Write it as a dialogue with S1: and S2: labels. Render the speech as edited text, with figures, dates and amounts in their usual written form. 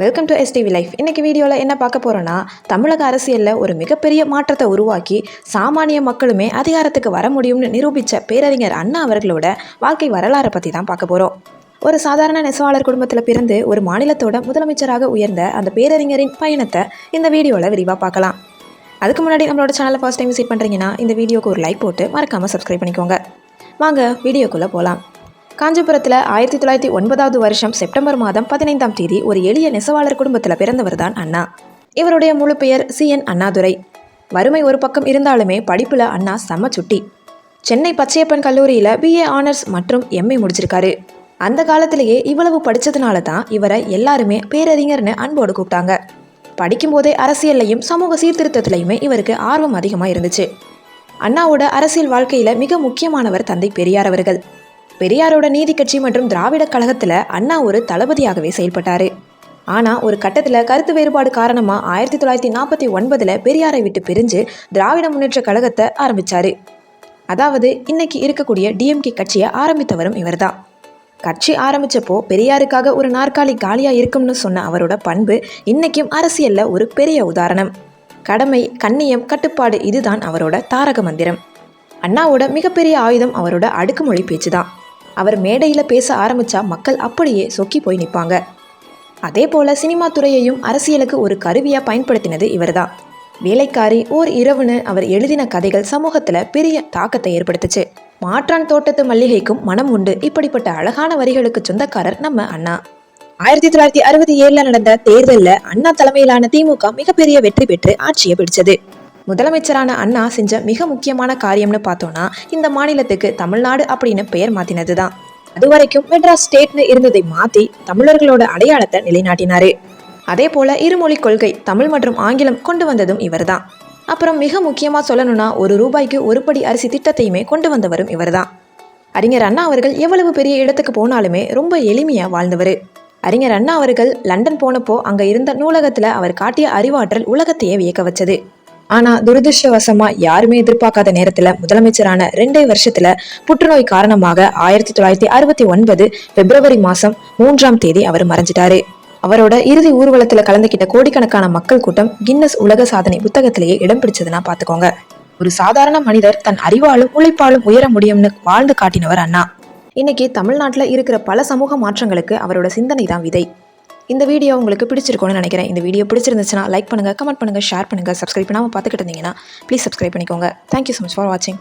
S1: Welcome to STV life. இன்றைக்கி வீடியோவில் என்ன பார்க்க போகிறோன்னா, தமிழக அரசியலில் ஒரு மிகப்பெரிய மாற்றத்தை உருவாக்கி சாமானிய மக்களுமே அதிகாரத்துக்கு வர முடியும்னு நிரூபித்த பேரறிஞர் அண்ணா அவர்களோட வாழ்க்கை வரலாறை பற்றி தான் பார்க்க போகிறோம். ஒரு சாதாரண நெசவாளர் குடும்பத்தில் பிறந்து ஒரு மாநிலத்தோட முதலமைச்சராக உயர்ந்த அந்த பேரறிஞரின் பயணத்தை இந்த வீடியோவில் விரிவாக பார்க்கலாம். அதுக்கு முன்னாடி நம்மளோட சேனலை ஃபர்ஸ்ட் டைம் விசிட் பண்ணுறீங்கன்னா இந்த வீடியோக்கு ஒரு லைக் போட்டு மறக்காமல் சப்ஸ்கிரைப் பண்ணிக்கோங்க. வாங்க வீடியோக்குள்ளே போகலாம். காஞ்சிபுரத்தில் 1909 வருஷம் செப்டம்பர் மாதம் 15ஆம் தேதி ஒரு எளிய நெசவாளர் குடும்பத்தில் பிறந்தவர் தான் அண்ணா. இவருடைய முழு பெயர் CN அண்ணாதுரை. வறுமை ஒரு பக்கம் இருந்தாலுமே படிப்பில் அண்ணா செம்ம சுட்டி. சென்னை பச்சையப்பன் கல்லூரியில் BA ஆனர்ஸ் மற்றும் MA முடிச்சிருக்காரு. அந்த காலத்திலேயே இவ்வளவு படித்ததுனால தான் இவரை எல்லாருமே பேரறிஞர்னு அன்போடு கூப்பிட்டாங்க. படிக்கும்போதே அரசியல்லையும் சமூக சீர்திருத்தத்திலையுமே இவருக்கு ஆர்வம் அதிகமாக இருந்துச்சு. அண்ணாவோட அரசியல் வாழ்க்கையில் மிக முக்கியமானவர் தந்தை பெரியார் அவர்கள். பெரியாரோட நீதி கட்சி மற்றும் திராவிட கழகத்தில் அண்ணா ஒரு தளபதியாகவே செயல்பட்டார். ஆனால் ஒரு கட்டத்தில் கருத்து வேறுபாடு காரணமாக 1949 பெரியாரை விட்டு பிரிஞ்சு திராவிட முன்னேற்ற கழகத்தை ஆரம்பித்தார். அதாவது இன்னைக்கு இருக்கக்கூடிய DMK கட்சியை ஆரம்பித்தவரும் இவர் தான். கட்சி ஆரம்பித்தப்போ பெரியாருக்காக ஒரு நாற்காலி காலியாக இருக்கும்னு சொன்ன அவரோட பண்பு இன்னைக்கும் அரசியலில் ஒரு பெரிய உதாரணம். கடமை, கண்ணியம், கட்டுப்பாடு, இதுதான் அவரோட தாரக மந்திரம். அண்ணாவோட மிகப்பெரிய ஆயுதம் அவரோட அடுக்குமொழி பேச்சு தான். அவர் மேடையில் பேச ஆரம்பித்தா மக்கள் அப்படியே சொக்கி போய் நிற்பாங்க. அதே போல் சினிமா துறையையும் அரசியலுக்கு ஒரு கருவியாக பயன்படுத்தினது இவர் தான். வேலைக்காரி, ஓர் இரவுன்னு அவர் எழுதின கதைகள் சமூகத்தில் பெரிய தாக்கத்தை ஏற்படுத்துச்சு. மாற்றான் தோட்டத்து மல்லிகைக்கும் மனம் உண்டு, இப்படிப்பட்ட அழகான வரிகளுக்கு சொந்தக்காரர் நம்ம அண்ணா. 1967 நடந்த தேர்தலில் அண்ணா தலைமையிலான திமுக மிகப்பெரிய வெற்றி பெற்று ஆட்சியை பிடிச்சது. முதலமைச்சரான அண்ணா செஞ்ச மிக முக்கியமான காரியம்னு பார்த்தோன்னா, இந்த மாநிலத்துக்கு தமிழ்நாடு அப்படின்னு பெயர் மாற்றினது தான். அது வரைக்கும் மெட்ராஸ் ஸ்டேட்னு இருந்ததை மாற்றி தமிழர்களோட அடையாளத்தை நிலைநாட்டினாரு. அதே போல் இருமொழி கொள்கை, தமிழ் மற்றும் ஆங்கிலம் கொண்டு வந்ததும் இவர் தான். அப்புறம் மிக முக்கியமாக சொல்லணும்னா, ₹1 ஒரு படி அரிசி திட்டத்தையுமே கொண்டு வந்தவரும் இவர் தான். அறிஞர் அண்ணா அவர்கள் எவ்வளவு பெரிய இடத்துக்கு போனாலுமே ரொம்ப எளிமையாக வாழ்ந்தவர். அறிஞர் அண்ணா அவர்கள் லண்டன் போனப்போ அங்கே இருந்த நூலகத்தில் அவர் காட்டிய அறிவாற்றல் உலகத்தையே வியக்க வச்சது. ஆனால் துரதிருஷ்டவசமாக யாருமே எதிர்பார்க்காத நேரத்தில் முதலமைச்சரான 2 வருஷத்தில் புற்றுநோய் காரணமாக 1969 பிப்ரவரி மாதம் 3ஆம் தேதி அவர் மறைஞ்சிட்டாரு. அவரோட இறுதி ஊர்வலத்தில் கலந்துக்கிட்ட கோடிக்கணக்கான மக்கள் கூட்டம் கின்னஸ் உலக சாதனை புத்தகத்திலேயே இடம் பிடிச்சதுன்னா பார்த்துக்கோங்க. ஒரு சாதாரண மனிதர் தன் அறிவாலும் உழைப்பாலும் உயர முடியும்னு வாழ்ந்து காட்டினவர் அண்ணா. இன்னைக்கு தமிழ்நாட்டில் இருக்கிற பல சமூக மாற்றங்களுக்கு அவரோட சிந்தனை தான் விதை. இந்த வீடியோ உங்களுக்கு பிடிச்சிருக்கும்னு நினைக்கிறேன். இந்த வீடியோ பிடிச்சிருந்துச்சுன்னா லைக் பண்ணுங்கள், கமெண்ட் பண்ணுங்கள், ஷேர் பண்ணுங்கள். சப்ஸ்கிரைப் பண்ணாமல் பார்த்துக்கிட்டு இருந்தீங்கன்னா ப்ளீஸ் சப்ஸ்கிரைப் பண்ணிக்கோங்க. தேங்க்யூ ஸோ மச் ஃபார் வாட்சிங்.